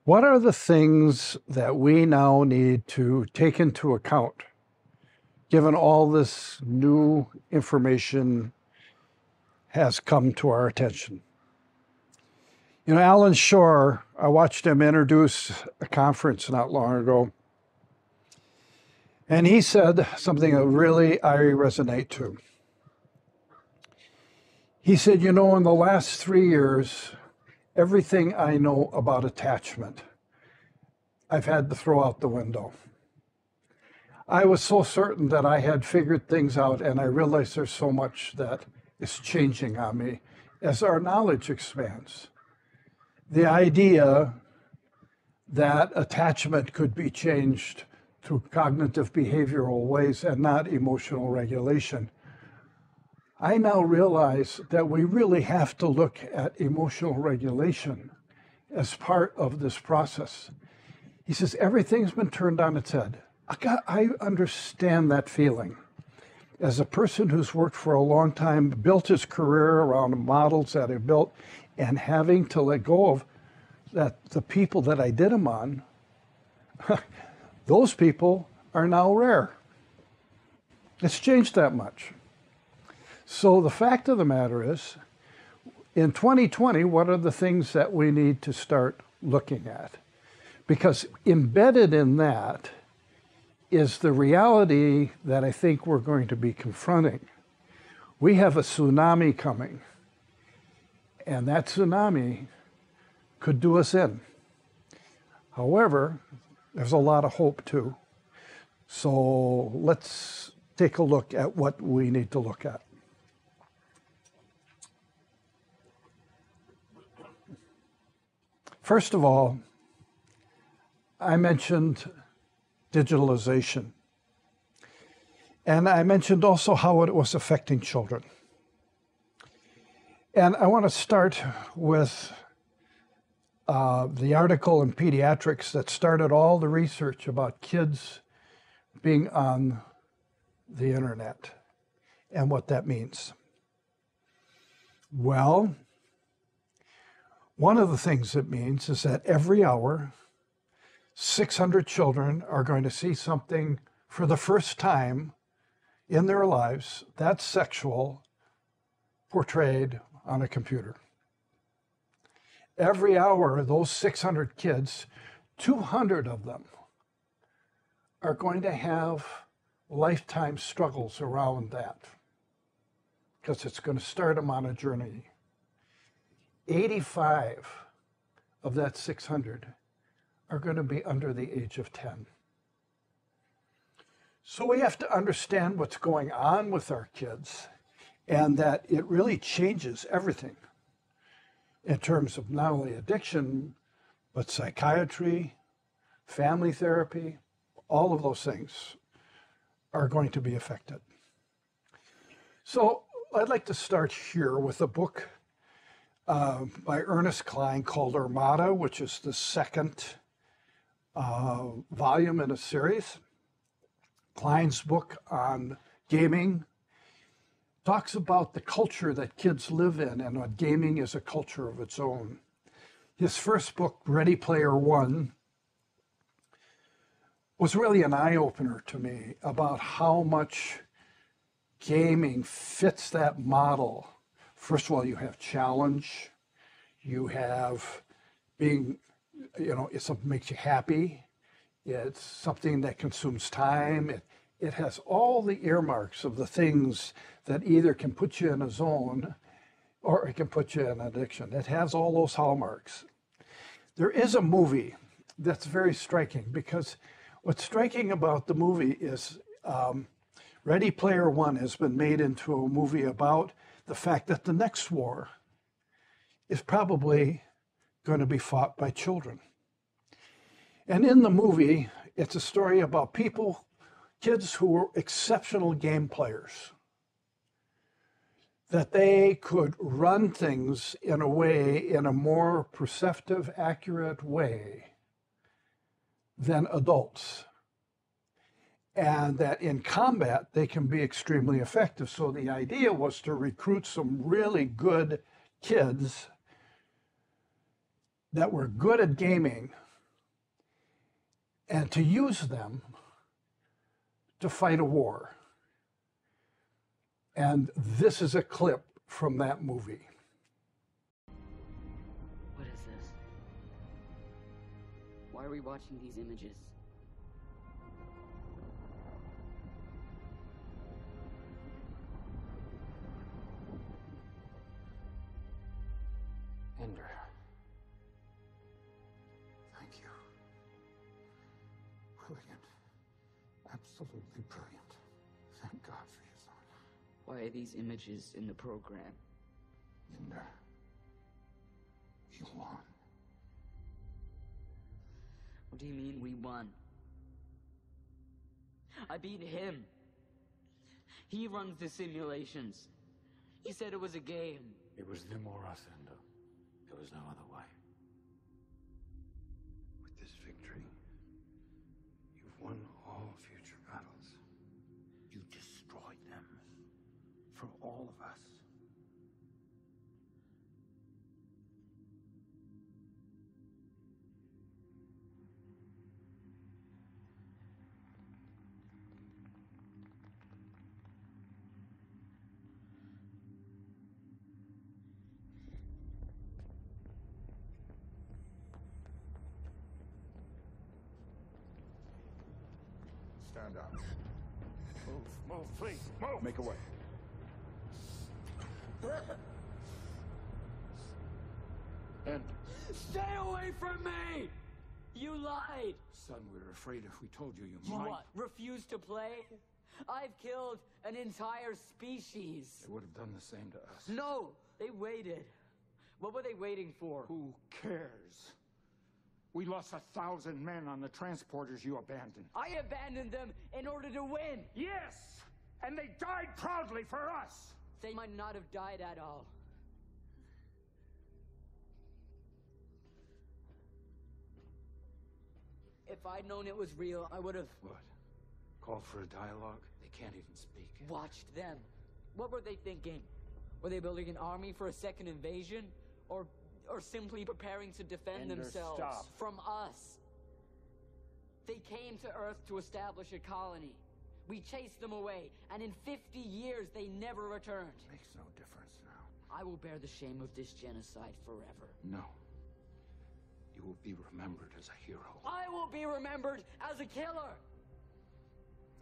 What are the things that we now need to take into account, given all this new information has come to our attention? You know, Alan Shore, I watched him introduce a conference not long ago, and he said something that really I resonate to. He said, you know, in the last 3 years, everything I know about attachment, I've had to throw out the window. I was so certain that I had figured things out, and I realized there's so much that is changing on me as our knowledge expands. The idea that attachment could be changed through cognitive behavioral ways and not emotional regulation. I now realize that we really have to look at emotional regulation as part of this process. He says, everything's been turned on its head. I understand that feeling. As a person who's worked for a long time, built his career around models that I built, and having to let go of that, the people that I did them on, those people are now rare. It's changed that much. So the fact of the matter is, in 2020, what are the things that we need to start looking at? Because embedded in that is the reality that I think we're going to be confronting. We have a tsunami coming, and that tsunami could do us in. However, there's a lot of hope too. So let's take a look at what we need to look at. First of all, I mentioned digitalization. And I mentioned also how it was affecting children. And I want to start with the article in Pediatrics that started all the research about kids being on the internet and what that means. Well, one of the things it means is that every hour, 600 children are going to see something for the first time in their lives that's sexual, portrayed on a computer. Every hour, those 600 kids, 200 of them are going to have lifetime struggles around that, because it's going to start them on a journey. 85 of that 600 are going to be under the age of 10. So we have to understand what's going on with our kids, and that it really changes everything in terms of not only addiction, but psychiatry, family therapy, all of those things are going to be affected. So I'd like to start here with a book by Ernest Cline called Armada, which is the second volume in a series. Cline's book on gaming talks about the culture that kids live in and what gaming is a culture of its own. His first book, Ready Player One, was really an eye-opener to me about how much gaming fits that model. First of all, you have challenge, you have being, you know, it's something that makes you happy, it's something that consumes time, it has all the earmarks of the things that either can put you in a zone or it can put you in addiction. It has all those hallmarks. There is a movie that's very striking, because what's striking about the movie is Ready Player One has been made into a movie about the fact that the next war is probably going to be fought by children. And in the movie, it's a story about kids who were exceptional game players, that they could run things in a more perceptive, accurate way than adults. And that in combat, they can be extremely effective. So the idea was to recruit some really good kids that were good at gaming and to use them to fight a war. And this is a clip from that movie. What is this? Why are we watching these images? Ender. Thank you. Brilliant. Absolutely brilliant. Thank God for you, son. Why are these images in the program? Ender. You won. What do you mean we won? I beat him. He runs the simulations. He said it was a game. It was them or us, Ender. There was no other way. With this victory, you've won all future battles. You destroyed them. For all of us. Stand up. Move, please, move! Make a way. And Stay away from me! You lied! son, we were afraid if we told you, you You might. what, refuse to play? I've killed an entire species. They would have done the same to us. No, they waited. What were they waiting for? Who cares? We lost 1,000 men on the transporters you abandoned. I abandoned them in order to win. Yes! And they died proudly for us! They might not have died at all. If I'd known it was real, I would have What? Called for a dialogue? They can't even speak. watched them. What were they thinking? Were they building an army for a second invasion? Or simply preparing to defend Ender, themselves stop. from us? They came to Earth to establish a colony. We chased them away, and in 50 years, they never returned. Makes no difference now. I will bear the shame of this genocide forever. No. You will be remembered as a hero. I will be remembered as a killer!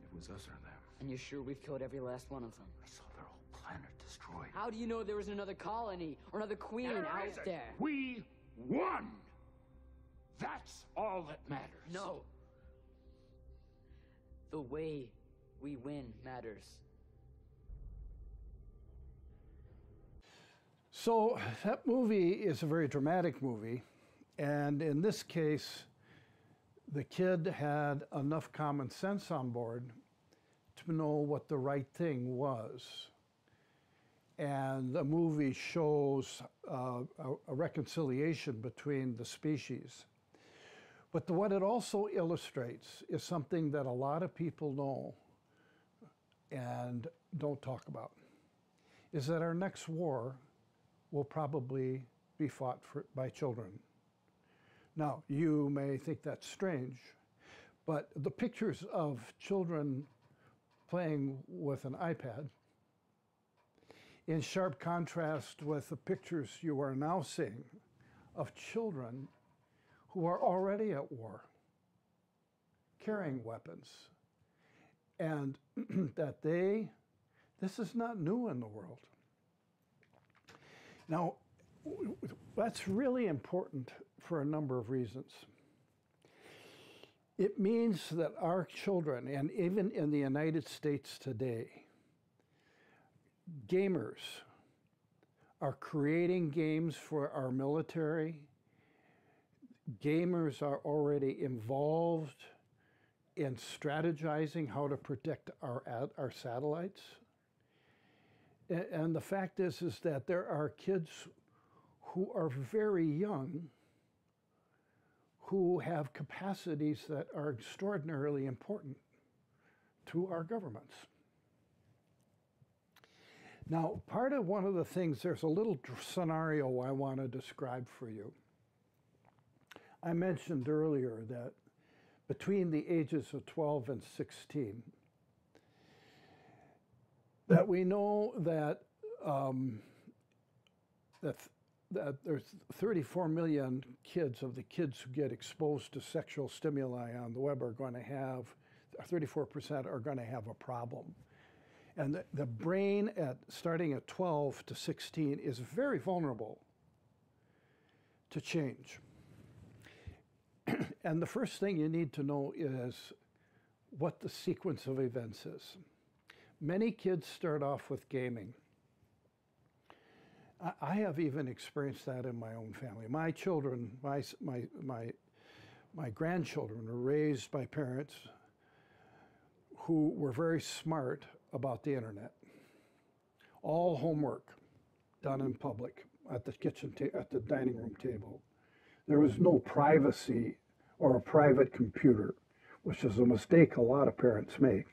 It was us or them. And you're sure we've killed every last one of them? I saw their whole planet destroyed. How do you know there was another colony or another queen out isn't. there? We won! That's all that matters. No. The way we win matters. So that movie is a very dramatic movie. And in this case, the kid had enough common sense on board to know what the right thing was. And the movie shows a reconciliation between the species. But what it also illustrates is something that a lot of people know and don't talk about, is that our next war will probably be fought by children. Now, you may think that's strange, but the pictures of children playing with an iPad, in sharp contrast with the pictures you are now seeing of children who are already at war, carrying weapons, and that this is not new in the world. Now, that's really important for a number of reasons. It means that our children, and even in the United States today, gamers are creating games for our military. Gamers are already involved in strategizing how to protect our satellites. And the fact is that there are kids who are very young who have capacities that are extraordinarily important to our governments. Now, one of the things, there's a little scenario I want to describe for you. I mentioned earlier that between the ages of 12 and 16, that we know that that there's 34 million kids of the kids who get exposed to sexual stimuli on the web are going to have, 34% are going to have a problem. And the brain starting at 12 to 16 is very vulnerable to change. And the first thing you need to know is what the sequence of events is. Many kids start off with gaming. I have even experienced that in my own family. My children, my grandchildren were raised by parents who were very smart about the internet. All homework done in public at the at the dining room table. There was no privacy or a private computer, which is a mistake a lot of parents make.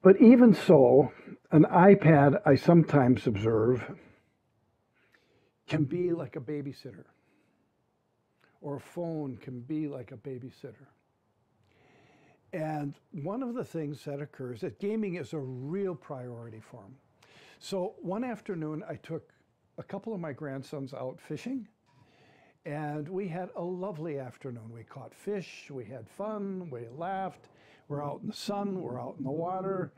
But even so, an iPad, I sometimes observe, can be like a babysitter, or a phone can be like a babysitter. And one of the things that occurs, that gaming is a real priority for them. So one afternoon, I took a couple of my grandsons out fishing, and we had a lovely afternoon. We caught fish, we had fun, we laughed, we're out in the sun, we're out in the water,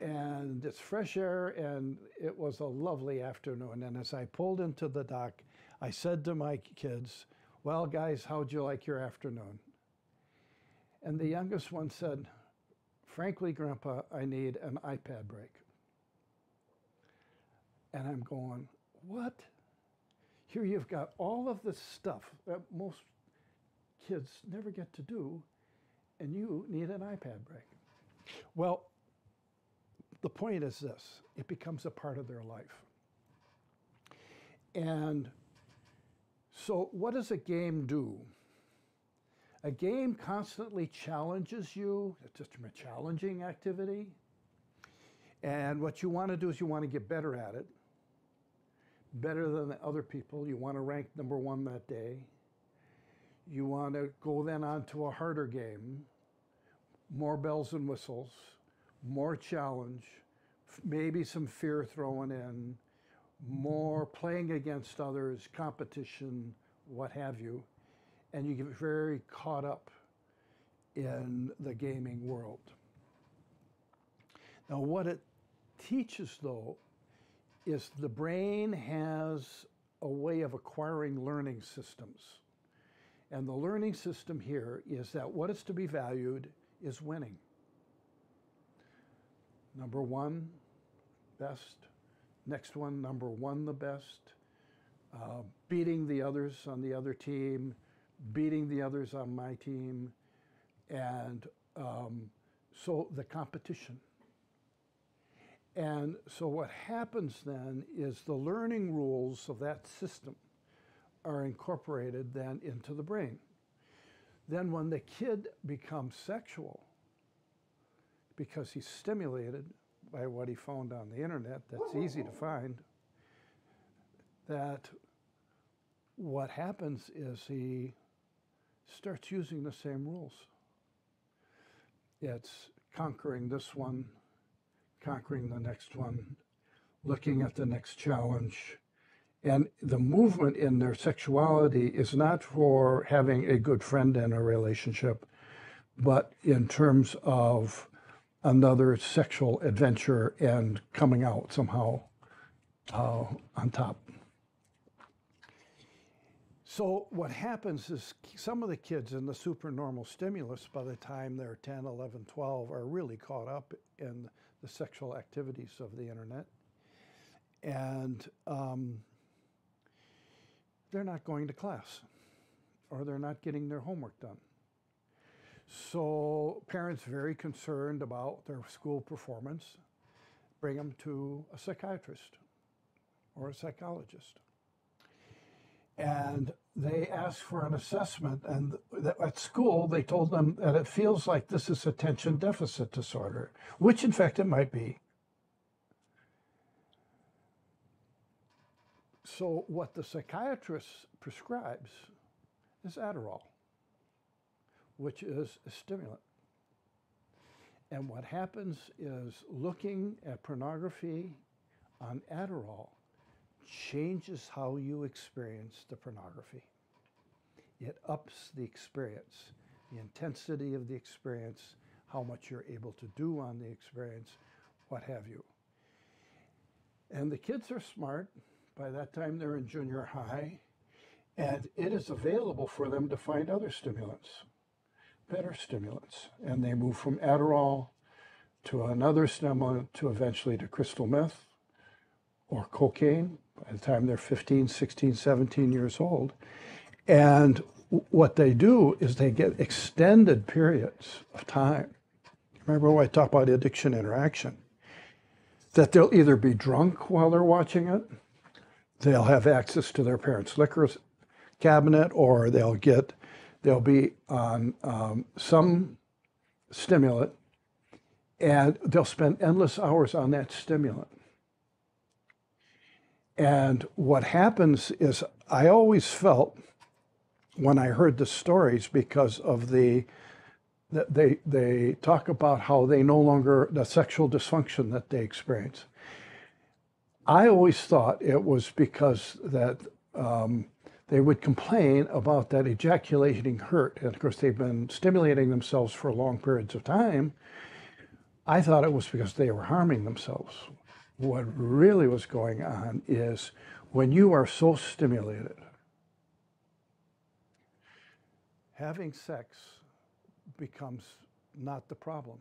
and it's fresh air, and it was a lovely afternoon. And as I pulled into the dock, I said to my kids, "Well, guys, how'd you like your afternoon?" And the youngest one said, "Frankly, Grandpa, I need an iPad break." And I'm going, what? Here you've got all of this stuff that most kids never get to do, and you need an iPad break. Well, the point is this: it becomes a part of their life. And so what does a game do? A game constantly challenges you. It's just a challenging activity. And what you want to do is you want to get better at it, better than the other people. You want to rank number one that day. You want to go then on to a harder game, more bells and whistles, more challenge, maybe some fear thrown in, more playing against others, competition, what have you, and you get very caught up in the gaming world. Now, what it teaches, though, is the brain has a way of acquiring learning systems. And the learning system here is that what is to be valued is winning. Number one, best. Next one, number one, the best. Beating the others on the other team, beating the others on my team. And so the competition. And so what happens then is the learning rules of that system are incorporated then into the brain. Then when the kid becomes sexual, because he's stimulated by what he found on the internet, that's easy to find, that what happens is he starts using the same rules. It's conquering this one, conquering the next one, looking at the next challenge. And the movement in their sexuality is not for having a good friend in a relationship, but in terms of another sexual adventure and coming out somehow on top. So what happens is some of the kids in the supernormal stimulus, by the time they're 10, 11, 12, are really caught up in the sexual activities of the internet. And they're not going to class, or they're not getting their homework done. So parents very concerned about their school performance bring them to a psychiatrist or a psychologist. And they asked for an assessment, and at school they told them that it feels like this is attention deficit disorder, which in fact it might be. So what the psychiatrist prescribes is Adderall. which is a stimulant. And what happens is looking at pornography on Adderall changes how you experience the pornography. It ups the experience, the intensity of the experience, how much you're able to do on the experience, what have you. And the kids are smart. By that time, they're in junior high, and it is available for them to find other stimulants, better stimulants. And they move from Adderall to another stimulant to eventually to crystal meth or cocaine by the time they're 15, 16, 17 years old. And what they do is they get extended periods of time. Remember when I talked about addiction interaction? That they'll either be drunk while they're watching it, they'll have access to their parents' liquor cabinet, or they'll be on some stimulant, and they'll spend endless hours on that stimulant. And what happens is, I always felt when I heard the stories, because of they talk about how they no longer, the sexual dysfunction that they experience. I always thought it was because that they would complain about that ejaculating hurt. And of course, they've been stimulating themselves for long periods of time. I thought it was because they were harming themselves. What really was going on is when you are so stimulated, having sex becomes not the problem.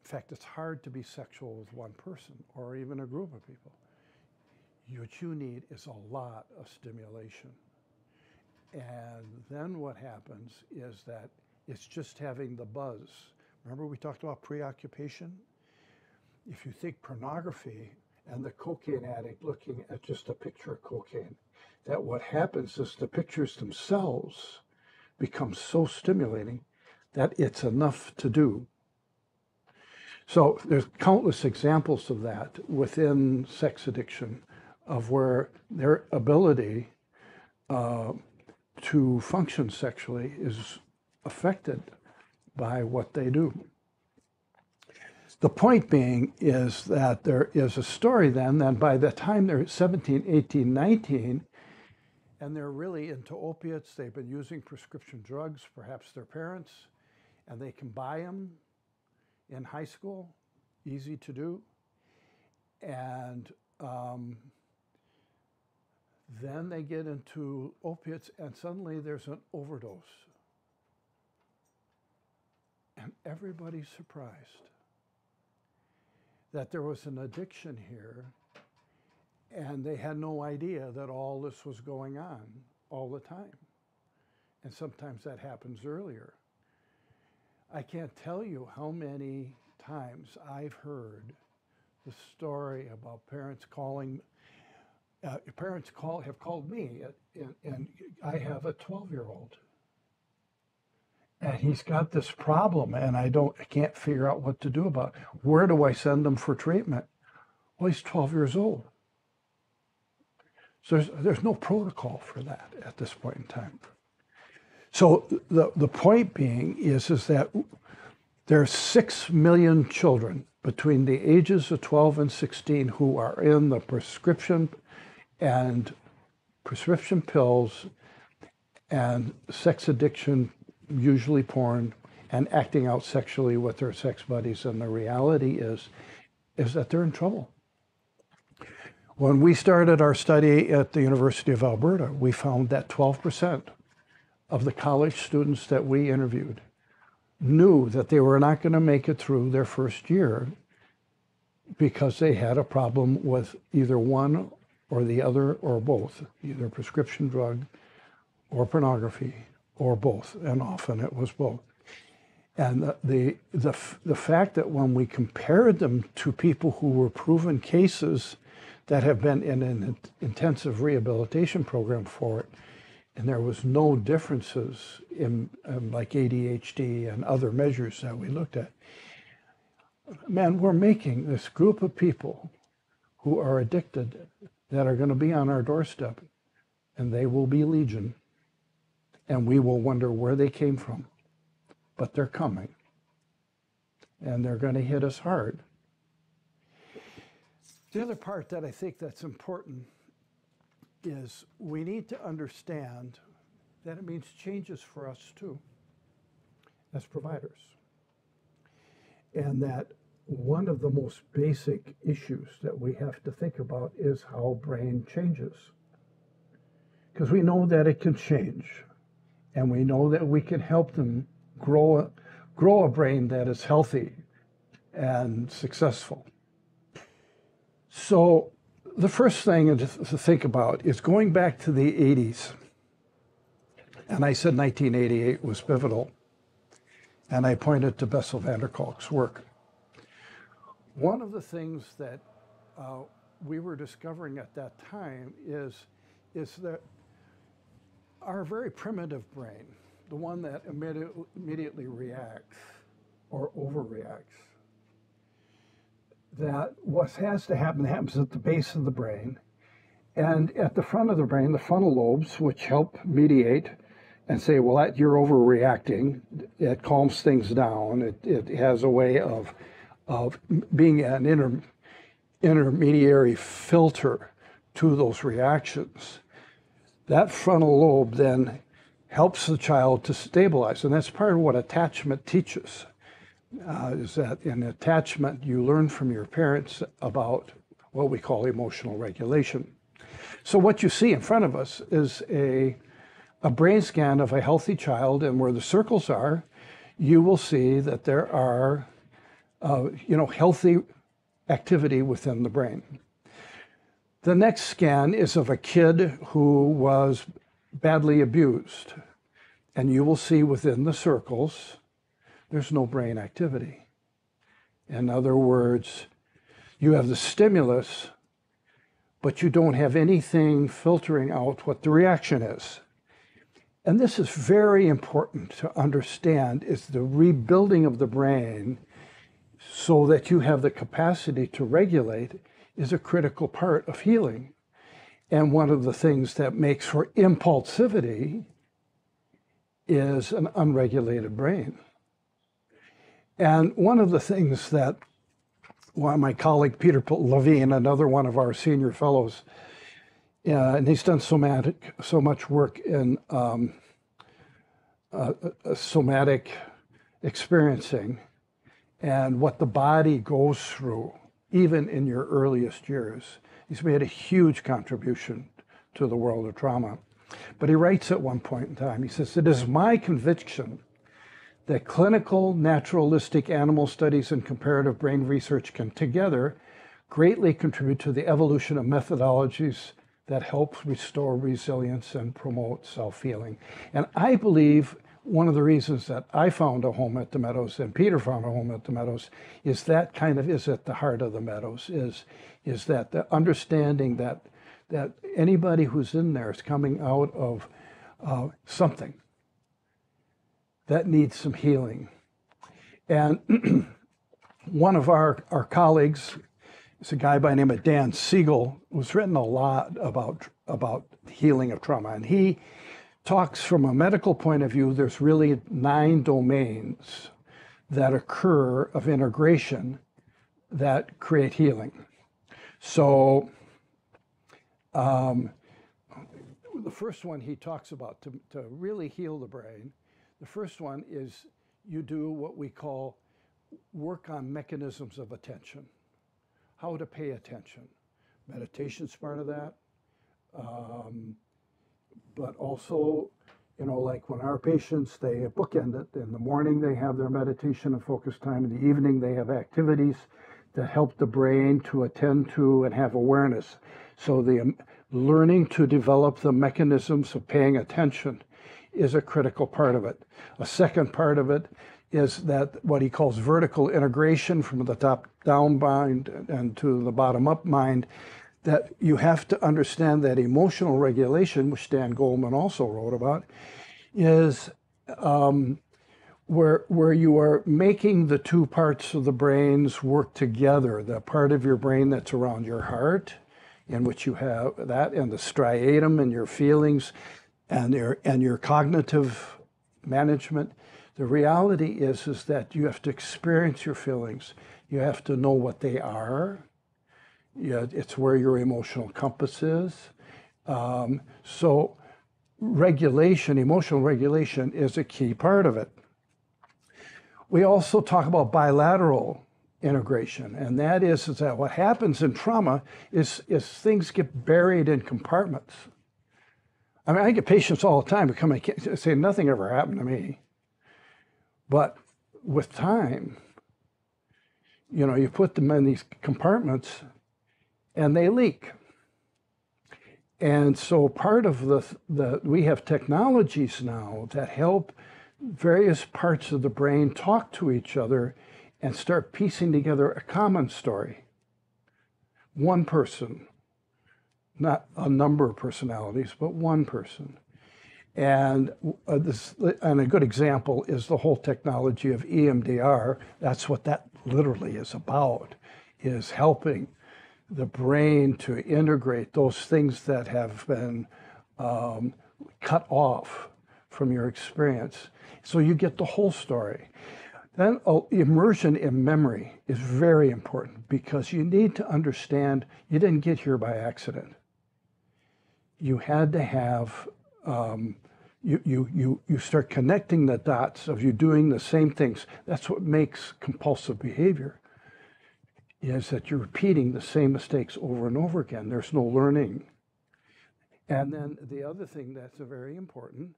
In fact, it's hard to be sexual with one person or even a group of people. What you need is a lot of stimulation. And then what happens is that it's just having the buzz. Remember we talked about preoccupation? If you think pornography and the cocaine addict looking at just a picture of cocaine, that what happens is the pictures themselves become so stimulating that it's enough to do. So there's countless examples of that within sex addiction, of where their ability to function sexually is affected by what they do. The point being is that there is a story then that by the time they're 17, 18, 19, and they're really into opiates, they've been using prescription drugs, perhaps their parents, and they can buy them in high school, easy to do. And then they get into opiates, and suddenly there's an overdose. And everybody's surprised that there was an addiction here, and they had no idea that all this was going on all the time. And sometimes that happens earlier. I can't tell you how many times I've heard the story about parents calling. Have called me, and I have a 12-year-old, and he's got this problem, and I can't figure out what to do about it. Where do I send him for treatment? Well, he's 12 years old. So there's no protocol for that at this point in time. So the point being is that there are 6 million children between the ages of 12 and 16 who are in the prescription pills and sex addiction, usually porn, and acting out sexually with their sex buddies. And the reality is that they're in trouble. When we started our study at the University of Alberta, we found that 12% of the college students that we interviewed knew that they were not going to make it through their first year because they had a problem with either one or the other or both, either prescription drug or pornography or both, and often it was both. And the fact that when we compared them to people who were proven cases that have been in an intensive rehabilitation program for it, and there was no differences in like ADHD and other measures that we looked at. Man, we're making this group of people who are addicted that are going to be on our doorstep, and they will be legion. and we will wonder where they came from. But they're coming, and they're going to hit us hard. The other part that I think that's important is we need to understand that it means changes for us too, as providers. And that one of the most basic issues that we have to think about is how brain changes. Because we know that it can change, and we know that we can help them grow a brain that is healthy and successful. So the first thing to think about is going back to the 80s. And I said 1988 was pivotal. And I pointed to Bessel van der Kolk's work. One of the things that we were discovering at that time is that our very primitive brain, the one that immediately reacts or overreacts, that what has to happen happens at the base of the brain, and at the front of the brain, the frontal lobes, which help mediate and say, well, you're overreacting. It calms things down. It has a way of being an intermediary filter to those reactions. That frontal lobe then helps the child to stabilize, and that's part of what attachment teaches. Is that in attachment, you learn from your parents about what we call emotional regulation. So what you see in front of us is a brain scan of a healthy child, and where the circles are, you will see that there are, healthy activity within the brain. The next scan is of a kid who was badly abused, and you will see within the circles there's no brain activity. In other words, you have the stimulus, but you don't have anything filtering out what the reaction is. And this is very important to understand, is the rebuilding of the brain so that you have the capacity to regulate is a critical part of healing. And one of the things that makes for impulsivity is an unregulated brain. And one of the things that my colleague Peter Levine, another one of our senior fellows, and he's done so much work in somatic experiencing and what the body goes through, even in your earliest years. He's made a huge contribution to the world of trauma. But he writes at one point in time, he says, "It is my conviction that clinical, naturalistic animal studies and comparative brain research can together greatly contribute to the evolution of methodologies that help restore resilience and promote self-healing." And I believe one of the reasons that I found a home at the Meadows and Peter found a home at the Meadows is that kind of is at the heart of the Meadows, is that the understanding that anybody who's in there is coming out of something that needs some healing. And one of our colleagues is a guy by the name of Dan Siegel, who's written a lot about healing of trauma. And he talks from a medical point of view, there's really 9 domains that occur of integration that create healing. So the first one he talks about to really heal the brain, the first one is you do what we call work on mechanisms of attention, how to pay attention. Meditation's part of that, but also, like when our patients, they bookend it. In the morning, they have their meditation and focus time. In the evening, they have activities that help the brain to attend to and have awareness. So the learning to develop the mechanisms of paying attention is a critical part of it. A second part of it is that what he calls vertical integration from the top down mind and to the bottom up mind, that you have to understand that emotional regulation, which Dan Goleman also wrote about, is where you are making the two parts of the brains work together. The part of your brain that's around your heart, in which you have that, and the striatum and your feelings, and your cognitive management. The reality is that you have to experience your feelings. You have to know what they are. Yeah, it's where your emotional compass is. So regulation, emotional regulation is a key part of it. We also talk about bilateral integration, and that is that what happens in trauma is things get buried in compartments. I mean, I get patients all the time who come and say nothing ever happened to me. But with time, you know, you put them in these compartments and they leak. And so part of we have technologies now that help various parts of the brain talk to each other and start piecing together a common story. One person, not a number of personalities, but one person. And a good example is the whole technology of EMDR. That's what that literally is about, is helping the brain to integrate those things that have been cut off from your experience. So you get the whole story. Then immersion in memory is very important because you need to understand you didn't get here by accident. You had to have, you start connecting the dots of you doing the same things. That's what makes compulsive behavior, is that you're repeating the same mistakes over and over again. There's no learning. And then the other thing that's very important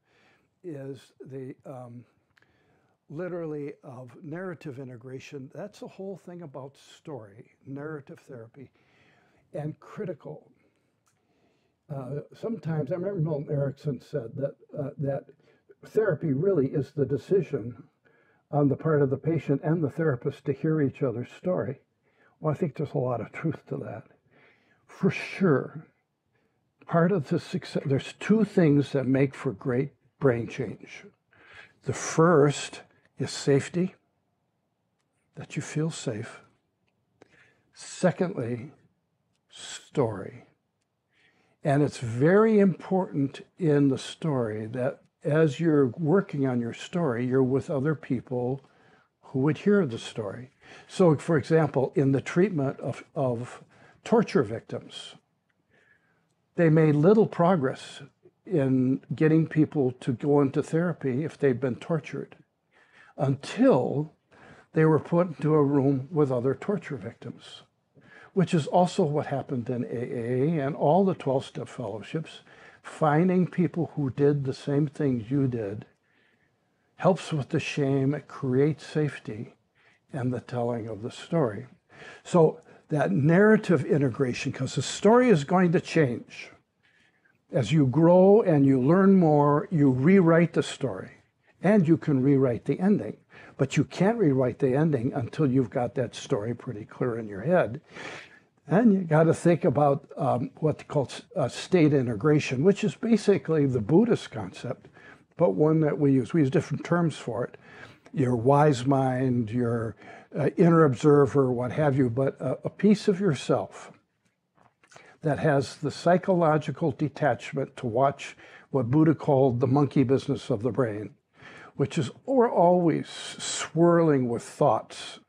is the literally of narrative integration. That's the whole thing about story, narrative therapy, and critical. Sometimes, I remember Milton Erickson said that therapy really is the decision on the part of the patient and the therapist to hear each other's story. Well, I think there's a lot of truth to that. For sure, part of the success, there's two things that make for great brain change. The first is safety, that you feel safe. Secondly, story. And it's very important in the story that as you're working on your story, you're with other people who would hear the story. So, for example, in the treatment of torture victims, they made little progress in getting people to go into therapy if they'd been tortured until they were put into a room with other torture victims, which is also what happened in AA and all the 12-step fellowships. Finding people who did the same things you did helps with the shame, it creates safety, and the telling of the story. So that narrative integration, because the story is going to change. As you grow and you learn more, you rewrite the story, and you can rewrite the ending. But you can't rewrite the ending until you've got that story pretty clear in your head. And you got to think about what's called state integration, which is basically the Buddhist concept, but one that we use. We use different terms for it. Your wise mind, your inner observer, what have you, but a piece of yourself that has the psychological detachment to watch what Buddha called the monkey business of the brain, which is we're always swirling with thoughts.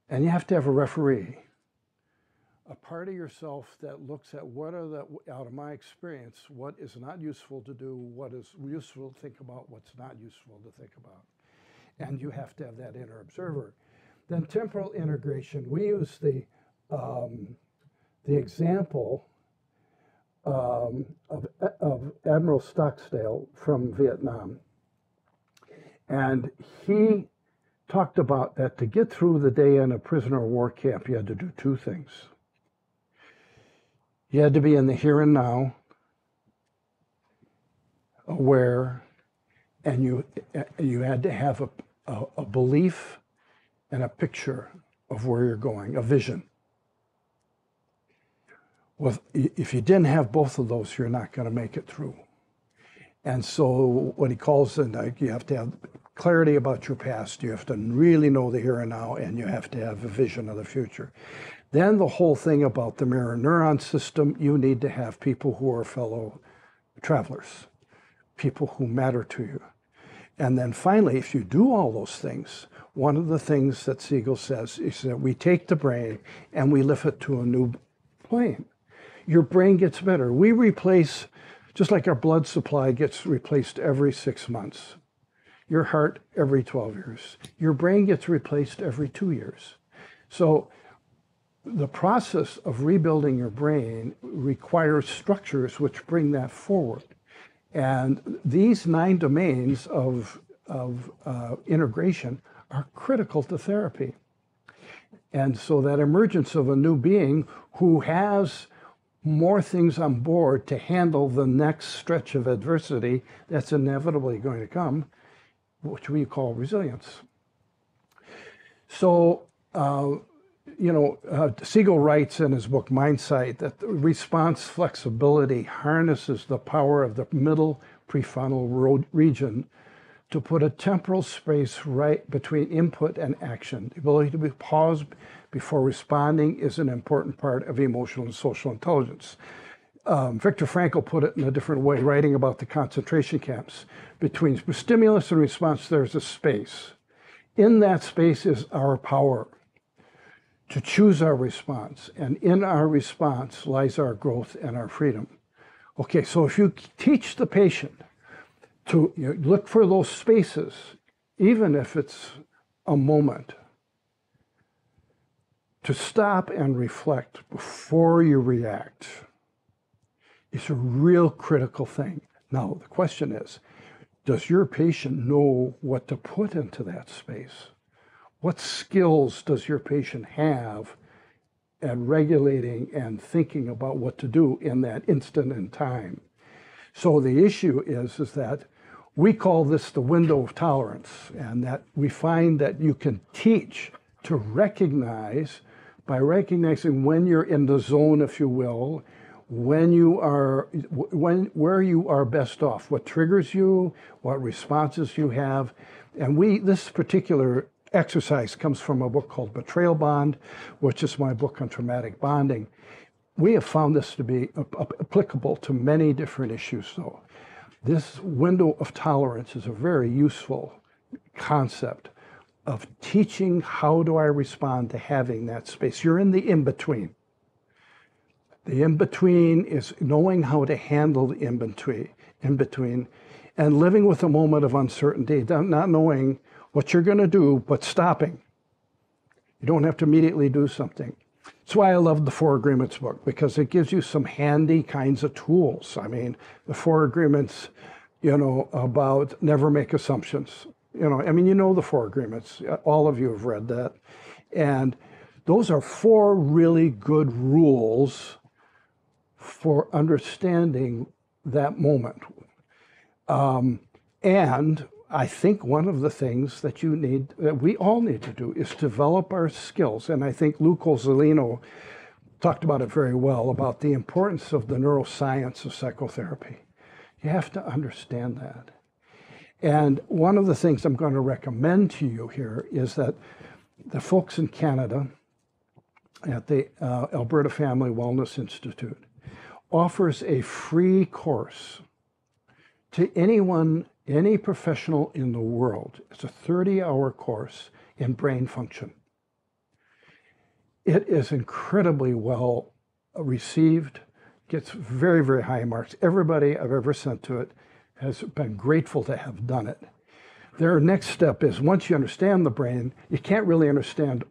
And you have to have a referee. A part of yourself that looks at what are the, out of my experience, what is not useful to do, what is useful to think about, what's not useful to think about. And you have to have that inner observer. Then temporal integration, we use the example of Admiral Stockdale from Vietnam. And he talked about that to get through the day in a prisoner of war camp, you had to do two things. You had to be in the here and now, aware, and you had to have a belief and a picture of where you're going, a vision. Well, if you didn't have both of those, you're not going to make it through. And so what he calls it, you have to have clarity about your past, you have to really know the here and now, and you have to have a vision of the future. Then the whole thing about the mirror neuron system, you need to have people who are fellow travelers, people who matter to you. And then finally, if you do all those things, one of the things that Siegel says is that we take the brain and we lift it to a new plane. Your brain gets better. We replace, just like our blood supply gets replaced every 6 months, your heart every 12 years. Your brain gets replaced every 2 years. So the process of rebuilding your brain requires structures which bring that forward. And these 9 domains of integration are critical to therapy. And so that emergence of a new being who has more things on board to handle the next stretch of adversity that's inevitably going to come, which we call resilience. So, Siegel writes in his book Mindsight that the response flexibility harnesses the power of the middle prefrontal region to put a temporal space right between input and action. The ability to pause before responding is an important part of emotional and social intelligence. Viktor Frankl put it in a different way, writing about the concentration camps. Between stimulus and response, there's a space. In that space is our power to choose our response. And in our response lies our growth and our freedom. Okay, so if you teach the patient to look for those spaces, even if it's a moment, to stop and reflect before you react, is a real critical thing. Now, the question is, does your patient know what to put into that space? What skills does your patient have at regulating and thinking about what to do in that instant in time? So the issue is that we call this the window of tolerance, and that we find that you can teach to recognize, by recognizing when you're in the zone, if you will, where you are best off, what triggers you, what responses you have. And this particular exercise comes from a book called Betrayal Bond, which is my book on traumatic bonding. We have found this to be applicable to many different issues, though. This window of tolerance is a very useful concept of teaching how do I respond to having that space. You're in the in-between. The in-between is knowing how to handle the in-between, and living with a moment of uncertainty, not knowing what you're going to do, but stopping. You don't have to immediately do something. That's why I love the 4 Agreements book, because it gives you some handy kinds of tools. I mean, the 4 Agreements, about never make assumptions. The 4 Agreements. All of you have read that. And those are 4 really good rules for understanding that moment. And I think one of the things that we all need to do is develop our skills. And I think Lou Colzolino talked about it very well, about the importance of the neuroscience of psychotherapy. You have to understand that. And one of the things I'm going to recommend to you here is that the folks in Canada at the Alberta Family Wellness Institute offers a free course to anyone, any professional in the world. It's a 30-hour course in brain function. It is incredibly well received, gets very, very high marks. Everybody I've ever sent to it has been grateful to have done it. Their next step is, once you understand the brain, you can't really understand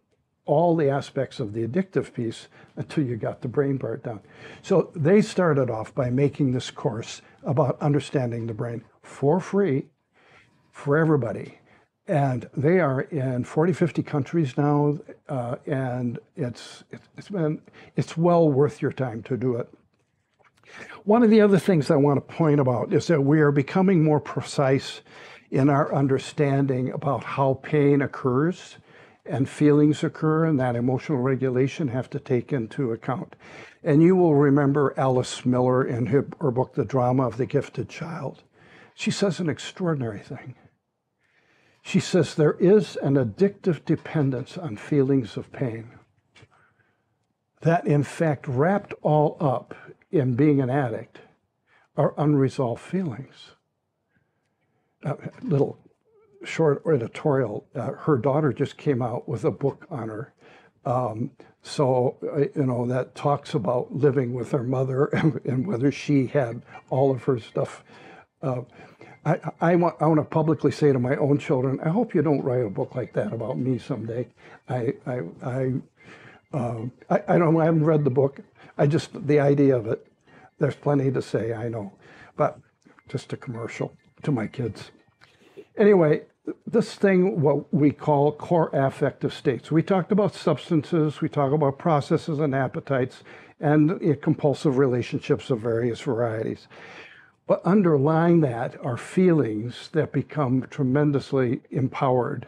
all the aspects of the addictive piece until you got the brain part down. So they started off by making this course about understanding the brain for free for everybody. And they are in 40, 50 countries now, and it's well worth your time to do it. One of the other things I want to point about is that we are becoming more precise in our understanding about how pain occurs and feelings occur, and that emotional regulation have to take into account. And you will remember Alice Miller in her book, The Drama of the Gifted Child. She says an extraordinary thing. She says there is an addictive dependence on feelings of pain that, in fact, wrapped all up in being an addict, are unresolved feelings. Little short editorial. Her daughter just came out with a book on her. That talks about living with her mother and whether she had all of her stuff. I want to publicly say to my own children, I hope you don't write a book like that about me someday. I haven't read the book. The idea of it, there's plenty to say, I know, but just a commercial to my kids. Anyway, this thing, what we call core affective states. We talked about substances, we talk about processes and appetites, and compulsive relationships of various varieties. But underlying that are feelings that become tremendously empowered.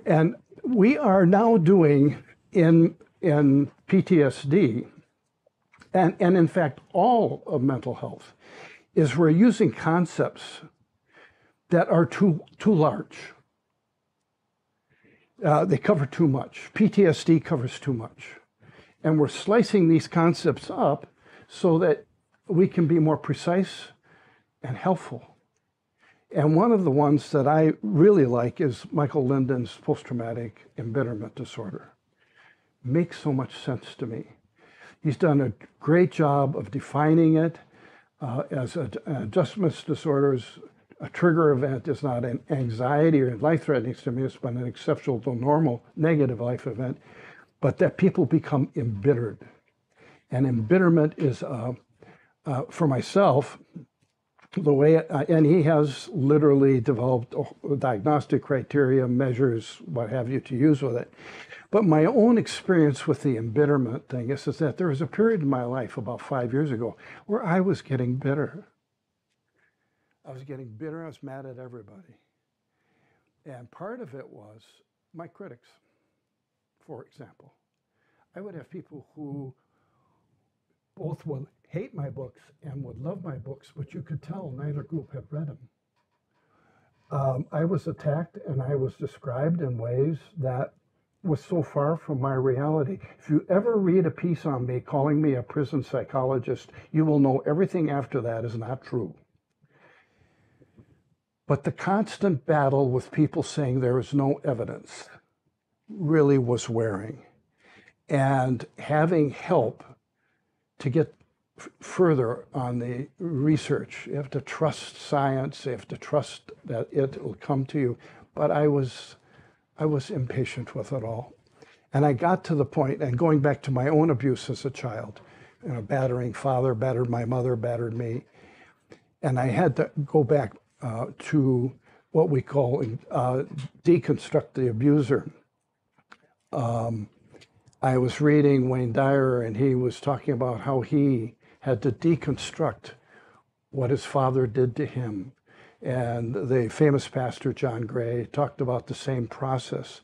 And we are now doing in PTSD, and in fact, all of mental health, is we're using concepts that are too large. They cover too much. PTSD covers too much. And we're slicing these concepts up so that we can be more precise and helpful. And one of the ones that I really like is Michael Linden's post-traumatic embitterment disorder. Makes so much sense to me. He's done a great job of defining it as adjustment disorders. A trigger event is not an anxiety or life-threatening stimulus, but an exceptional to normal negative life event, but that people become embittered. And embitterment is, for myself, the way, and he has literally developed diagnostic criteria, measures, what have you, to use with it. But my own experience with the embitterment thing is that there was a period in my life about 5 years ago where I was getting bitter. I was getting bitter. I was mad at everybody. And part of it was my critics, for example. I would have people who both would hate my books and would love my books, but you could tell neither group had read them. I was attacked and I was described in ways that was so far from my reality. If you ever read a piece on me calling me a prison psychologist, you will know everything after that is not true. But the constant battle with people saying there is no evidence really was wearing. And having help to get further on the research, you have to trust science, you have to trust that it will come to you. But I was impatient with it all. And I got to the point, and going back to my own abuse as a child, battering father, battered my mother, battered me. And I had to go back to what we call deconstruct the abuser. I was reading Wayne Dyer, and he was talking about how he had to deconstruct what his father did to him. And the famous pastor, John Gray, talked about the same process.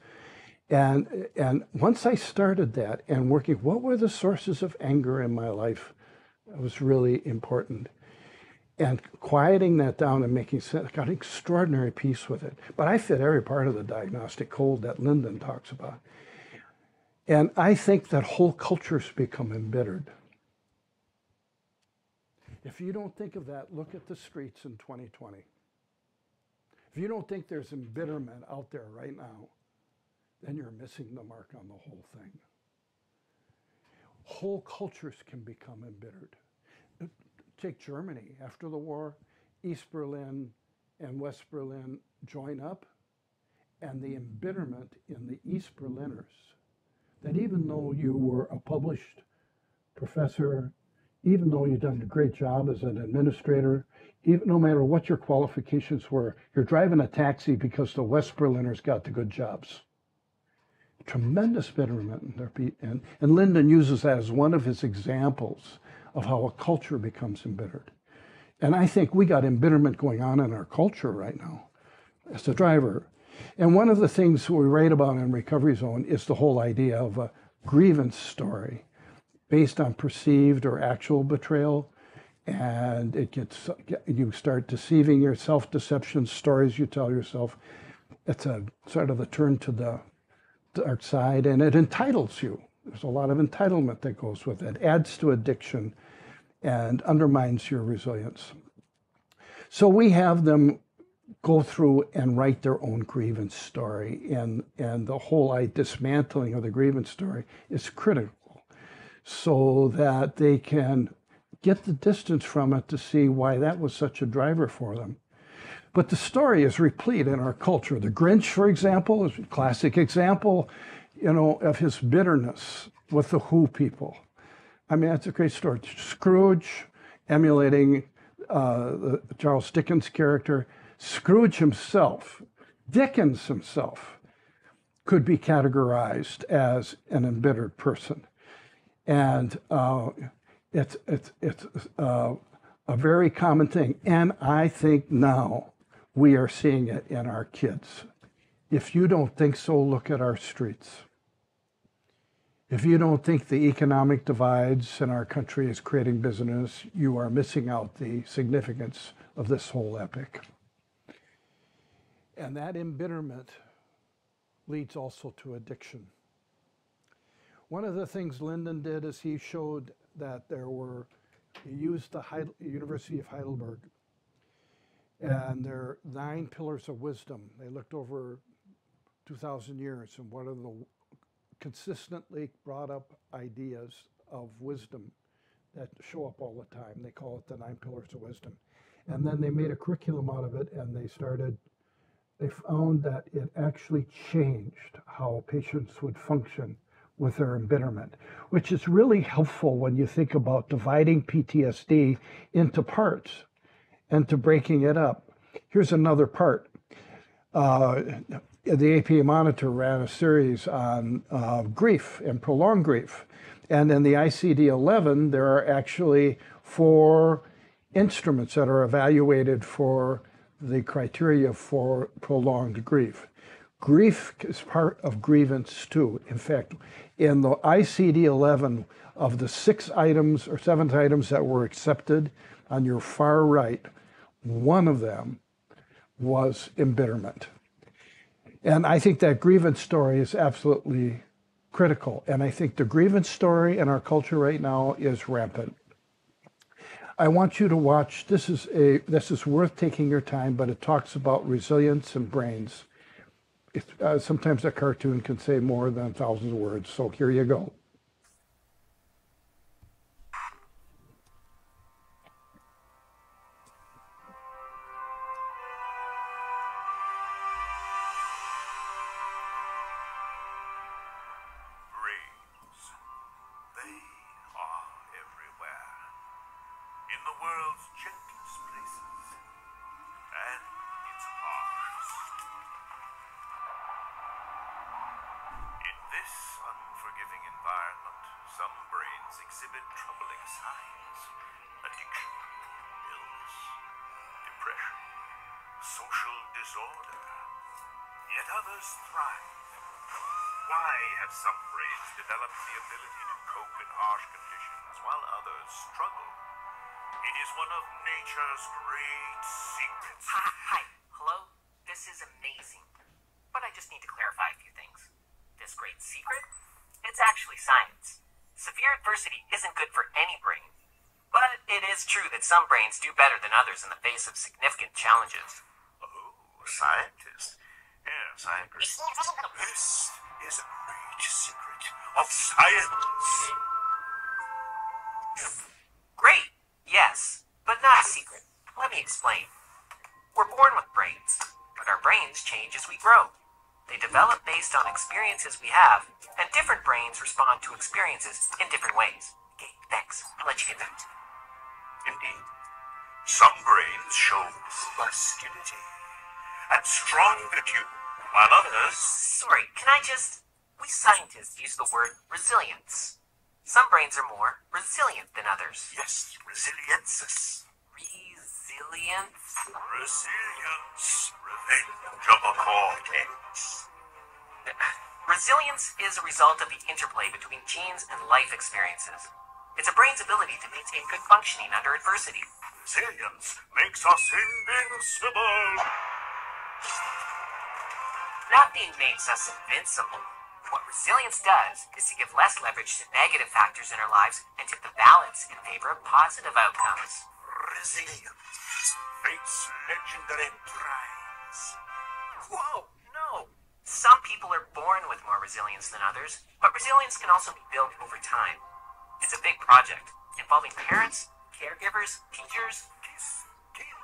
And once I started that and working, what were the sources of anger in my life? It was really important. And quieting that down and making sense, I got extraordinary peace with it. But I fit every part of the diagnostic code that Linden talks about. And I think that whole cultures become embittered. If you don't think of that, look at the streets in 2020. If you don't think there's embitterment out there right now, then you're missing the mark on the whole thing. Whole cultures can become embittered. Take Germany. After the war, East Berlin and West Berlin join up, and the embitterment in the East Berliners, that even though you were a published professor, even though you'd done a great job as an administrator, even no matter what your qualifications were, you're driving a taxi because the West Berliners got the good jobs. Tremendous bitterment. And Linden uses that as one of his examples of how a culture becomes embittered. And I think we got embitterment going on in our culture right now as a driver. And one of the things we write about in Recovery Zone is the whole idea of a grievance story based on perceived or actual betrayal. And you start deceiving yourself, deception stories you tell yourself. It's a sort of a turn to the dark side, and it entitles you. There's a lot of entitlement that goes with it. Adds to addiction. and undermines your resilience. So we have them go through and write their own grievance story, and the whole dismantling of the grievance story is critical so that they can get the distance from it to see why that was such a driver for them. But the story is replete in our culture. The Grinch, for example, is a classic example, of his bitterness with the Who people. I mean, that's a great story. Scrooge, emulating the Charles Dickens character. Scrooge himself, Dickens himself, could be categorized as an embittered person. And it's a very common thing. And I think now we are seeing it in our kids. If you don't think so, look at our streets. If you don't think the economic divides in our country is creating business, you are missing out the significance of this whole epic. And that embitterment leads also to addiction. One of the things Lyndon did is he showed that he used the University of Heidelberg and their 9 pillars of wisdom. They looked over 2,000 years, and one of the consistently brought up ideas of wisdom that show up all the time. They call it the 9 pillars of wisdom. And then they made a curriculum out of it, and they found that it actually changed how patients would function with their embitterment, which is really helpful when you think about dividing PTSD into parts and to breaking it up. Here's another part. The APA Monitor ran a series on grief and prolonged grief. And in the ICD-11, there are actually 4 instruments that are evaluated for the criteria for prolonged grief. Grief is part of grievance too. In fact, in the ICD-11, of the 6 items or 7 items that were accepted on your far right, one of them was embitterment. And I think that grievance story is absolutely critical. And I think the grievance story in our culture right now is rampant. I want you to watch, this is worth taking your time, but it talks about resilience and brains. Sometimes a cartoon can say more than thousands of words, so here you go. Exhibit troubling signs: addiction, illness, depression, social disorder. Yet others thrive. Why have some brains developed the ability to cope in harsh conditions while others struggle? It is one of nature's great secrets. Hi. Hello? This is amazing. But I just need to clarify a few things. This great secret? It's actually science. Severe adversity isn't good for any brain. But it is true that some brains do better than others in the face of significant challenges. Oh, scientist. Yes, I agree. This is a great secret of science. Great, yes, but not a secret. Let me explain. We're born with brains, but our brains change as we grow. They develop based on experiences we have, and different brains respond to experiences in different ways. Okay, thanks. I'll let you get back to it. Indeed. Some brains show muscularity and strong attitude, while others... Sorry, we scientists use the word resilience. Some brains are more resilient than others. Yes, resilience. Resilience? Resilience. Revenge of a cortex. Resilience is a result of the interplay between genes and life experiences. It's a brain's ability to maintain good functioning under adversity. Resilience makes us invincible. Nothing makes us invincible. What resilience does is to give less leverage to negative factors in our lives and tip the balance in favor of positive outcomes. Resilience. Fate's legendary prize. Whoa, no. Some people are born with more resilience than others, but resilience can also be built over time. It's a big project involving parents, caregivers, teachers, Kiss, kill,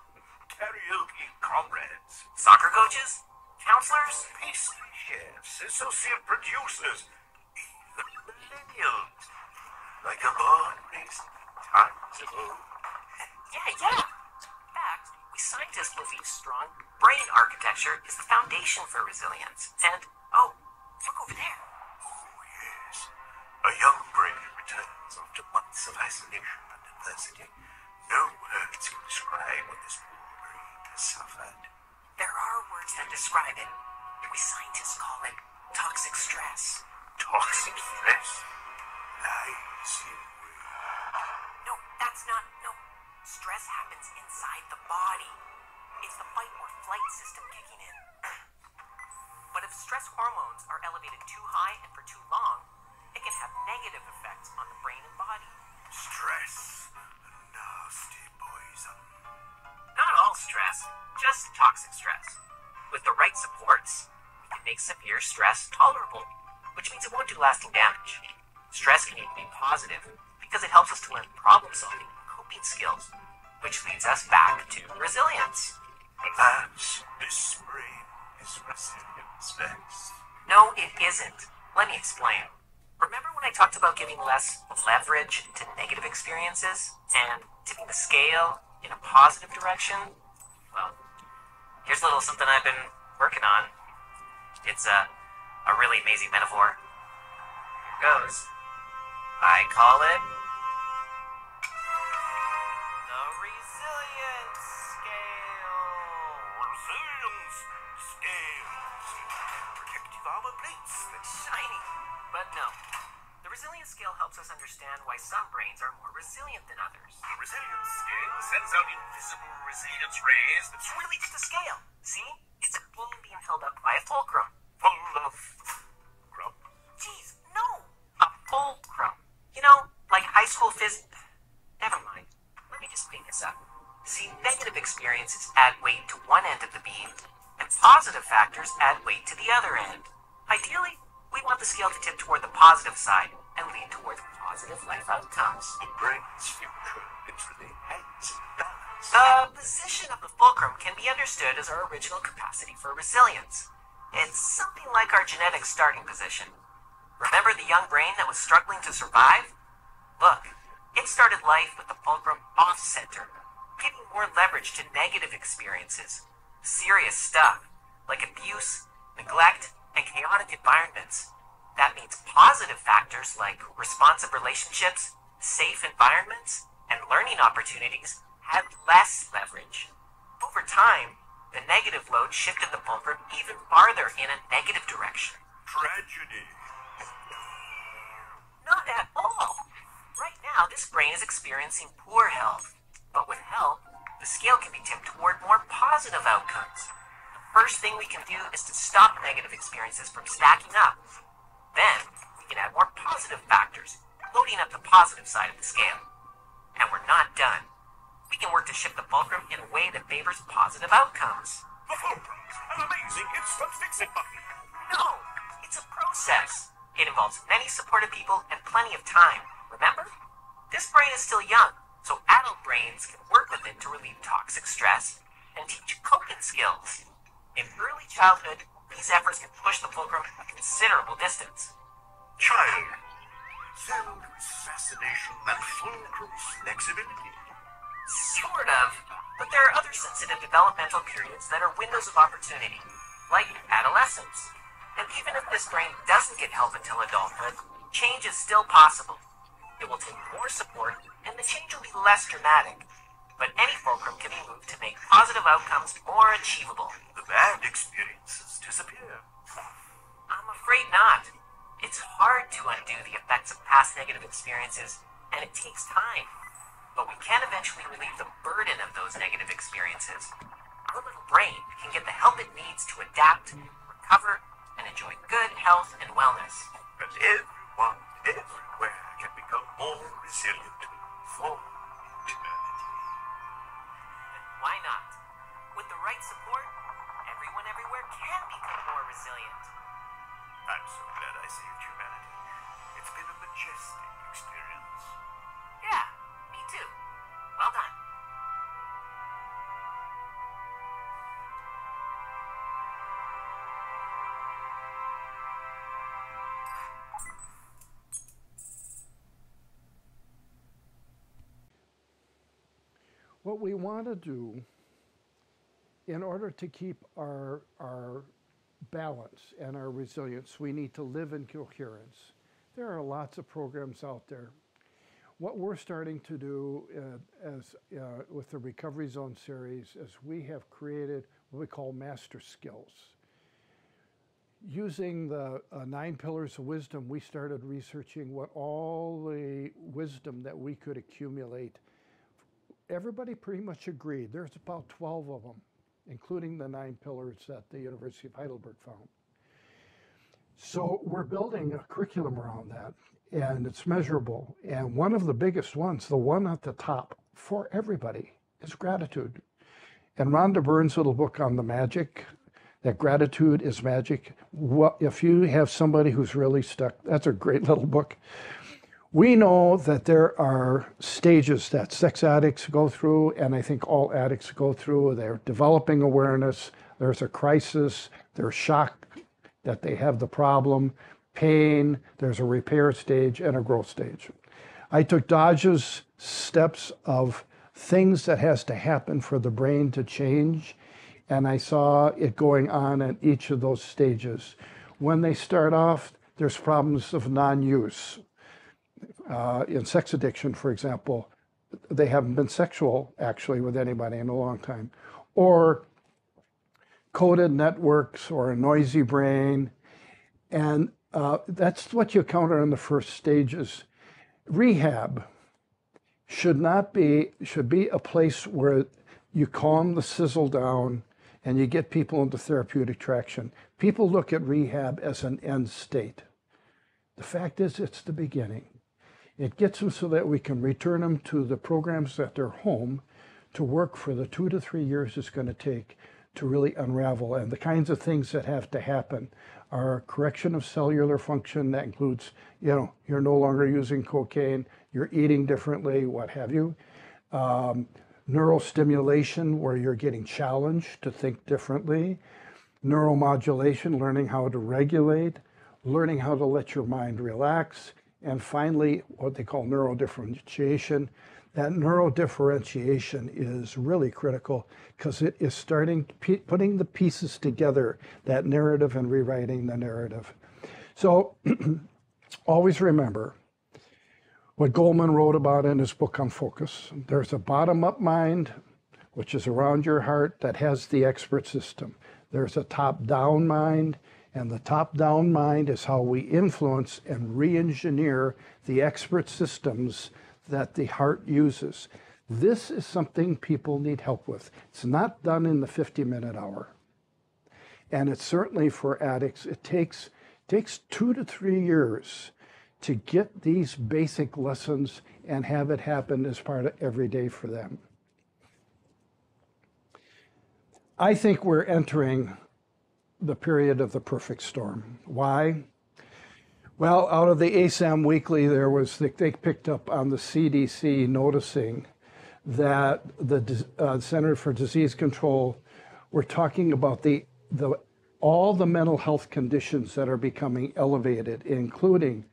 karaoke comrades, soccer coaches, counselors. pastry chefs, associate producers, even millennials. Like a barn raised times ago. Yeah. In fact, we scientists believe strong brain architecture is the foundation for resilience. And, oh, look over there. Oh, yes. A young brain returns after months of isolation and adversity. No words can describe what this poor brain has suffered. There are words that describe it. We scientists call it toxic stress. Toxic stress lies in wait. No, that's not. No. Stress happens inside the body. It's the fight or flight system kicking in. But if stress hormones are elevated too high and for too long, it can have negative effects on the brain and body. Stress, a nasty poison. Not all stress, just toxic stress. With the right supports, we can make severe stress tolerable, which means it won't do lasting damage. Stress can even be positive because it helps us to learn problem solving and coping skills, which leads us back to resilience. Alas, this brain is resilience best. No, it isn't. Let me explain. Remember when I talked about giving less leverage to negative experiences and tipping the scale in a positive direction? Well, here's a little something I've been working on. It's a really amazing metaphor. Here goes. I call it the resilience scale. Resilience scales. Protective armor plates that Shiny, but no. The resilience scale helps us understand why some brains are more resilient than others. the resilience scale sends out invisible resilience rays that It's really just a scale. See? It's a beam being held up by a fulcrum. full of grub. Jeez, no! A fulcrum. You know, like high school physics. Never mind. Let me just clean this up. See, negative experiences add weight to one end of the beam, and positive factors add weight to the other end. Ideally, we want the scale to tip toward the positive side and lead towards positive life outcomes. The brain's future literally hangs in balance. The position of the fulcrum can be understood as our original capacity for resilience. It's something like our genetic starting position. Remember the young brain that was struggling to survive? Look, it started life with the fulcrum off-center, giving more leverage to negative experiences. Serious stuff, like abuse, neglect, and chaotic environments. That means positive factors like responsive relationships, safe environments, and learning opportunities had less leverage. Over time, the negative load shifted the fulcrum even farther in a negative direction. Tragedy. Not at all. Right now, this brain is experiencing poor health. But with help, the scale can be tipped toward more positive outcomes. The first thing we can do is to stop negative experiences from stacking up. Then, we can add more positive factors, loading up the positive side of the scale. And we're not done. We can work to shift the fulcrum in a way that favors positive outcomes. The fulcrums, an amazing instant fixing button. No, it's a process. It involves many supportive people and plenty of time. Remember? This brain is still young, so adult brains can work with it to relieve toxic stress and teach coping skills. In early childhood, these efforts can push the fulcrum a considerable distance. Child. Filled with fascination and fulcrum's flexibility. Sort of, but there are other sensitive developmental periods that are windows of opportunity, like adolescence. And even if this brain doesn't get help until adulthood, change is still possible. It will take more support, and the change will be less dramatic. But any fulcrum can be moved to make positive outcomes more achievable. The bad experiences disappear. I'm afraid not. It's hard to undo the effects of past negative experiences, and it takes time. But we can eventually relieve the burden of those negative experiences. Our little brain can get the help it needs to adapt, recover, and enjoy good health and wellness. And everyone, everywhere can become more resilient for eternity. Why not? With the right support, everyone everywhere can become more resilient. I'm so glad I saved humanity. It's been a majestic experience. Yeah, me too. Well done. What we want to do in order to keep our balance and our resilience, we need to live in coherence. There are lots of programs out there. What we're starting to do with the Recovery Zone series is we have created what we call master skills. Using the 9 pillars of wisdom, we started researching what all the wisdom that we could accumulate. Everybody pretty much agreed. There's about 12 of them, including the 9 pillars that the University of Heidelberg found. So we're building a curriculum around that, and it's measurable. And one of the biggest ones, the one at the top for everybody, is gratitude. And Rhonda Byrne's little book on the magic, that gratitude is magic. If you have somebody who's really stuck, that's a great little book. We know that there are stages that sex addicts go through, and I think all addicts go through. They're developing awareness. There's a crisis. There's shock that they have the problem, pain. There's a repair stage and a growth stage. I took Dodge's steps of things that has to happen for the brain to change, and I saw it going on at each of those stages. When they start off, there's problems of non-use. In sex addiction, for example, they haven't been sexual actually with anybody in a long time. Or coded networks or a noisy brain. And that's what you encounter in the first stages. Rehab should be a place where you calm the sizzle down and you get people into therapeutic traction. People look at rehab as an end state. The fact is, it's the beginning. It gets them so that we can return them to the programs at their home to work for the 2 to 3 years it's going to take to really unravel. And the kinds of things that have to happen are correction of cellular function. That includes, you're no longer using cocaine, you're eating differently, what have you. Neural stimulation, where you're getting challenged to think differently. Neuromodulation, learning how to regulate, learning how to let your mind relax. And finally, what they call neurodifferentiation. That neurodifferentiation is really critical because it is putting the pieces together, that narrative and rewriting the narrative. So always remember what Goleman wrote about in his book on focus. There's a bottom-up mind, which is around your heart, that has the expert system. There's a top-down mind, and the top-down mind is how we influence and re-engineer the expert systems that the heart uses. This is something people need help with. It's not done in the 50-minute hour. And it's certainly for addicts, it takes 2 to 3 years to get these basic lessons and have it happen as part of every day for them. I think we're entering the period of the perfect storm. Why? Well, out of the ASAM Weekly, they picked up on the CDC noticing that the Center for Disease Control were talking about all the mental health conditions that are becoming elevated, including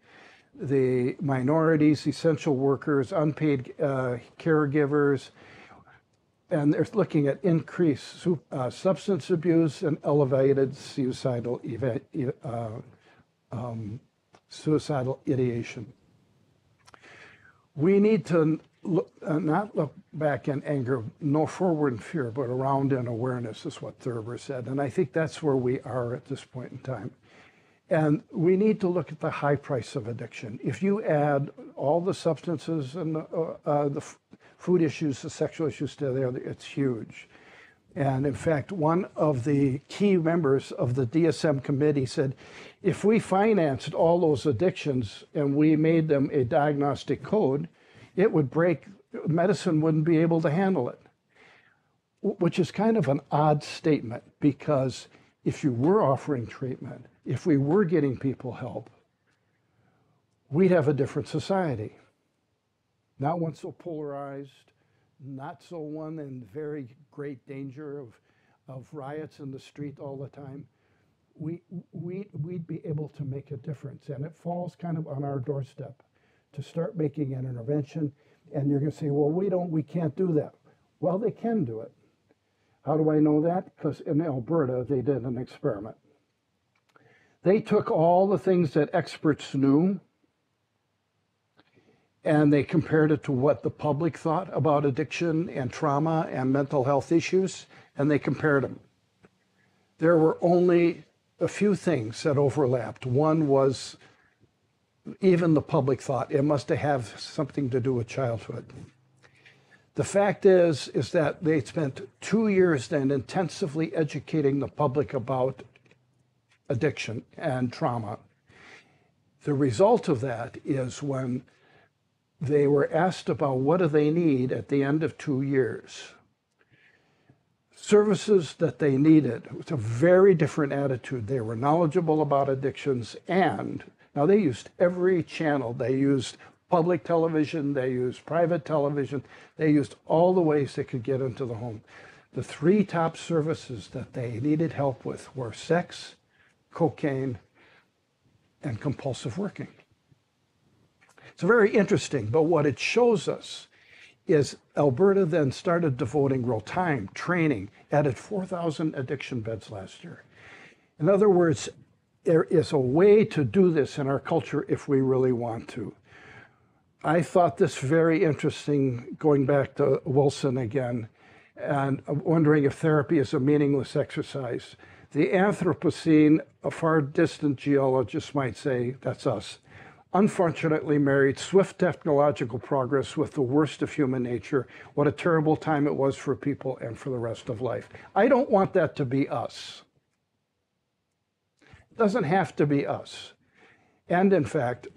the minorities, essential workers, unpaid caregivers, and they're looking at increased substance abuse and elevated suicidal ideation. We need to not look back in anger, nor forward in fear, but around in awareness is what Thurber said. And I think that's where we are at this point in time. And we need to look at the high price of addiction. If you add all the substances and the food issues, the sexual issues together, it's huge. And in fact, one of the key members of the DSM committee said, if we financed all those addictions and we made them a diagnostic code, it would break, medicine wouldn't be able to handle it. Which is kind of an odd statement, because if you were offering treatment, if we were getting people help, we'd have a different society. Not one so polarized, not so one in very great danger of riots in the street all the time. We'd be able to make a difference. And it falls kind of on our doorstep to start making an intervention. And you're going to say, well, we can't do that. Well, they can do it. How do I know that? Because in Alberta, they did an experiment. They took all the things that experts knew and they compared it to what the public thought about addiction and trauma and mental health issues, and they compared them. There were only a few things that overlapped. One was even the public thought it must have something to do with childhood. The fact is that they spent 2 years then intensively educating the public about addiction and trauma. The result of that is when they were asked about what do they need at the end of 2 years, services that they needed, it was a very different attitude. They were knowledgeable about addictions, and now they used every channel. They used public television, they used private television, they used all the ways they could get into the home. The 3 top services that they needed help with were sex, cocaine, and compulsive working. It's very interesting, but what it shows us is Alberta then started devoting real time, training, added 4,000 addiction beds last year. In other words, there is a way to do this in our culture if we really want to. I thought this very interesting, going back to Wilson again, and wondering if therapy is a meaningless exercise. The Anthropocene, a far distant geologist might say, that's us, unfortunately married swift technological progress with the worst of human nature. What a terrible time it was for people and for the rest of life. I don't want that to be us. It doesn't have to be us. And in fact,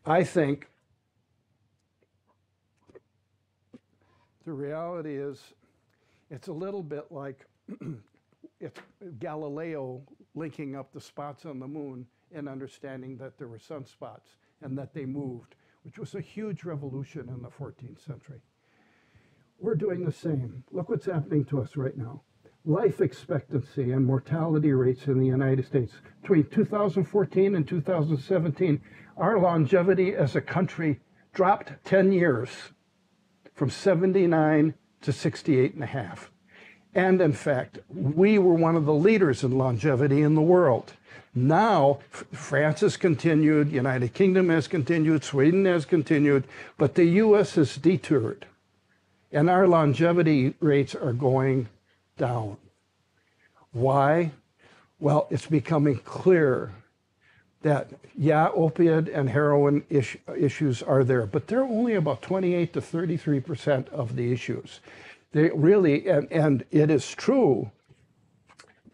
I think the reality is it's a little bit like it's Galileo linking up the spots on the moon and understanding that there were sunspots and that they moved, which was a huge revolution in the 14th century. We're doing the same. Look what's happening to us right now. Life expectancy and mortality rates in the United States. Between 2014 and 2017, our longevity as a country dropped 10 years from 79 to 68 and a half. And in fact, we were one of the leaders in longevity in the world. Now, France has continued, United Kingdom has continued, Sweden has continued, but the US has detoured. And our longevity rates are going down. Why? Well, it's becoming clear that, yeah, opiate and heroin issues are there, but they're only about 28 to 33% of the issues. They really, and it is true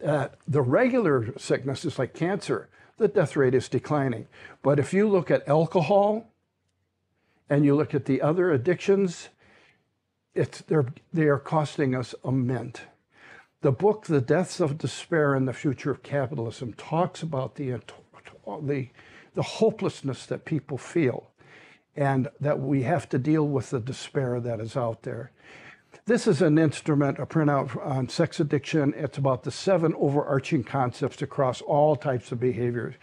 that the regular sicknesses like cancer, the death rate is declining. But if you look at alcohol and you look at the other addictions, they are costing us a mint. The book, The Deaths of Despair and the Future of Capitalism, talks about the hopelessness that people feel and that we have to deal with the despair that is out there. This is an instrument, a printout on sex addiction. It's about the 7 overarching concepts across all types of behaviors.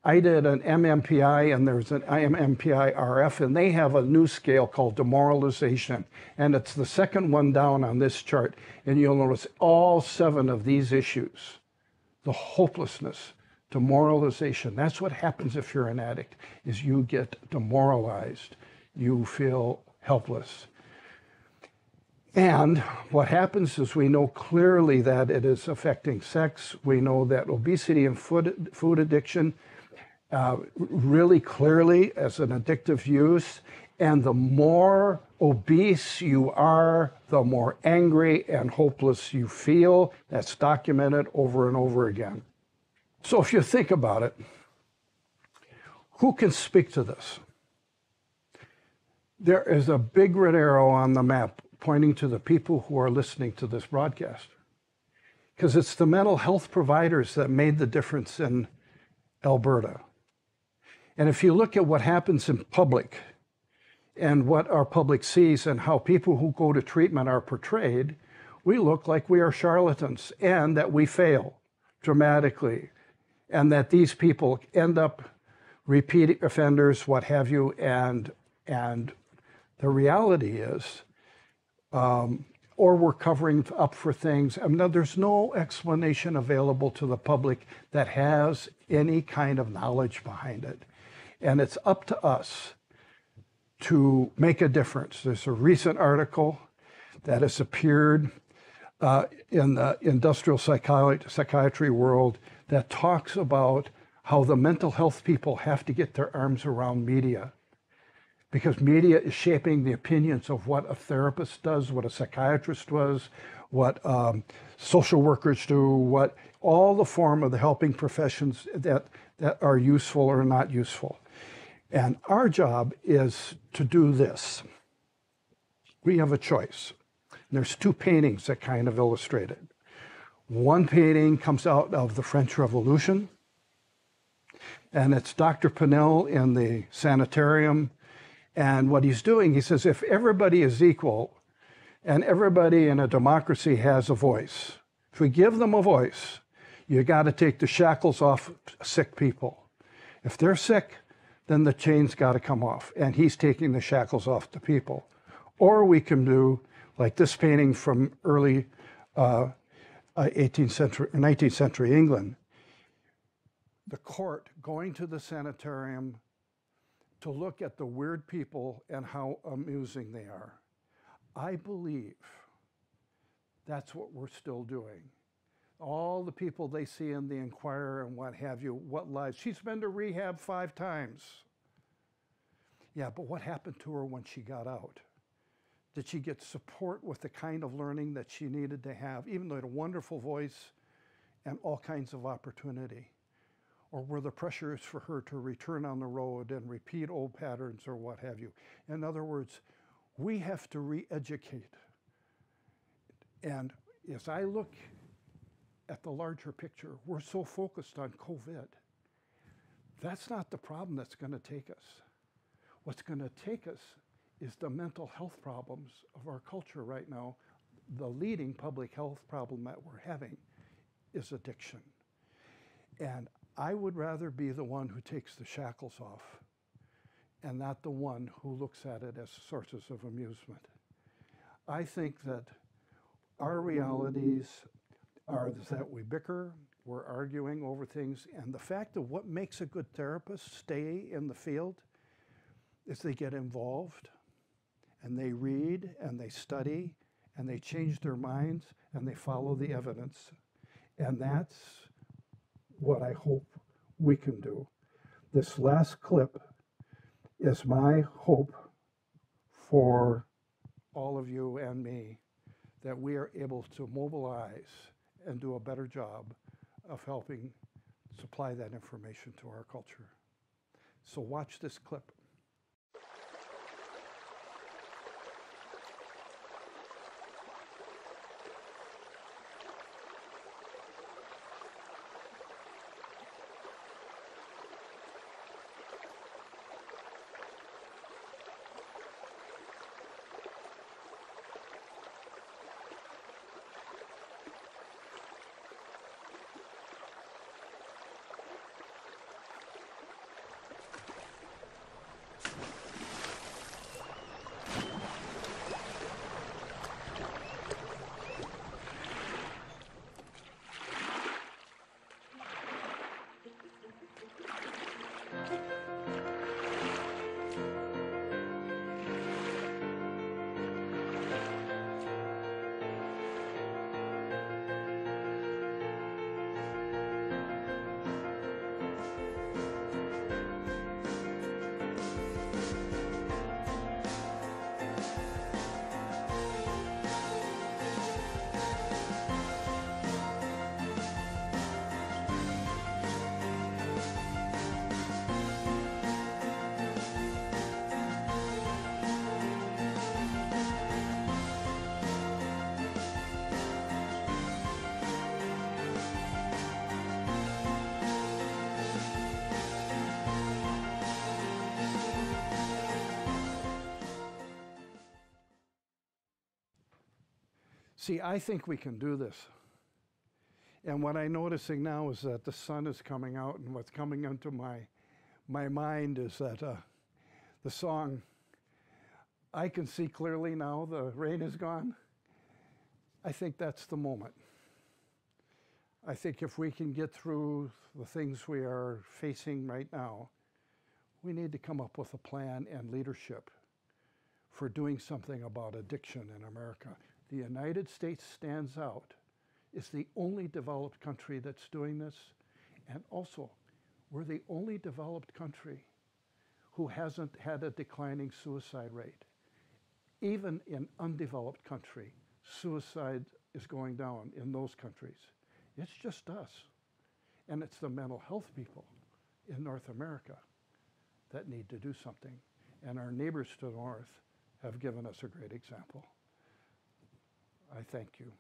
I did an MMPI and there's an MMPI RF, and they have a new scale called demoralization. And it's the second one down on this chart. And you'll notice all 7 of these issues, the hopelessness, demoralization. That's what happens if you're an addict, is you get demoralized. You feel helpless. And what happens is we know clearly that it is affecting sex. We know that obesity and food addiction really clearly as an addictive use. And the more obese you are, the more angry and hopeless you feel. That's documented over and over again. So if you think about it, who can speak to this? There is a big red arrow on the map pointing to the people who are listening to this broadcast. Because it's the mental health providers that made the difference in Alberta. And if you look at what happens in public and what our public sees and how people who go to treatment are portrayed, we look like we are charlatans and that we fail dramatically and that these people end up repeat offenders, what have you, and the reality is, or we're covering up for things. I mean, there's no explanation available to the public that has any kind of knowledge behind it. And it's up to us to make a difference. There's a recent article that has appeared in the industrial psychiatry world that talks about how the mental health people have to get their arms around media, because media is shaping the opinions of what a therapist does, what a psychiatrist does, what social workers do, what all the form of the helping professions that are useful or not useful. And our job is to do this. We have a choice. There's two paintings that kind of illustrate it. One painting comes out of the French Revolution, and it's Dr. Pinel in the sanitarium. And what he's doing, he says, if everybody is equal and everybody in a democracy has a voice, if we give them a voice, you got to take the shackles off sick people. If they're sick, then the chains got to come off. And he's taking the shackles off the people. Or we can do like this painting from early 19th century England. The court going to the sanitarium to look at the weird people and how amusing they are. I believe that's what we're still doing. All the people they see in the Inquirer and what have you, what lives. She's been to rehab 5 times. Yeah, but what happened to her when she got out? Did she get support with the kind of learning that she needed to have, even though she had a wonderful voice and all kinds of opportunity? Or were the pressures for her to return on the road and repeat old patterns or what have you? In other words, we have to re-educate. And as I look at the larger picture, we're so focused on COVID. That's not the problem that's going to take us. What's going to take us is the mental health problems of our culture right now. The leading public health problem that we're having is addiction. And I would rather be the one who takes the shackles off and not the one who looks at it as sources of amusement. I think that our realities are that we bicker, we're arguing over things, and the fact of what makes a good therapist stay in the field is they get involved and they read and they study and they change their minds and they follow the evidence. And that's what I hope we can do. This last clip is my hope for all of you and me, that we are able to mobilize and do a better job of helping supply that information to our culture. So watch this clip. See, I think we can do this. And what I'm noticing now is that the sun is coming out, and what's coming into my mind is that the song, I can see clearly now, the rain is gone. I think that's the moment. I think if we can get through the things we are facing right now, we need to come up with a plan and leadership for doing something about addiction in America. The United States stands out. It's the only developed country that's doing this. And also, we're the only developed country who hasn't had a declining suicide rate. Even in undeveloped country, suicide is going down in those countries. It's just us. And it's the mental health people in North America that need to do something. And our neighbors to the north have given us a great example. I thank you.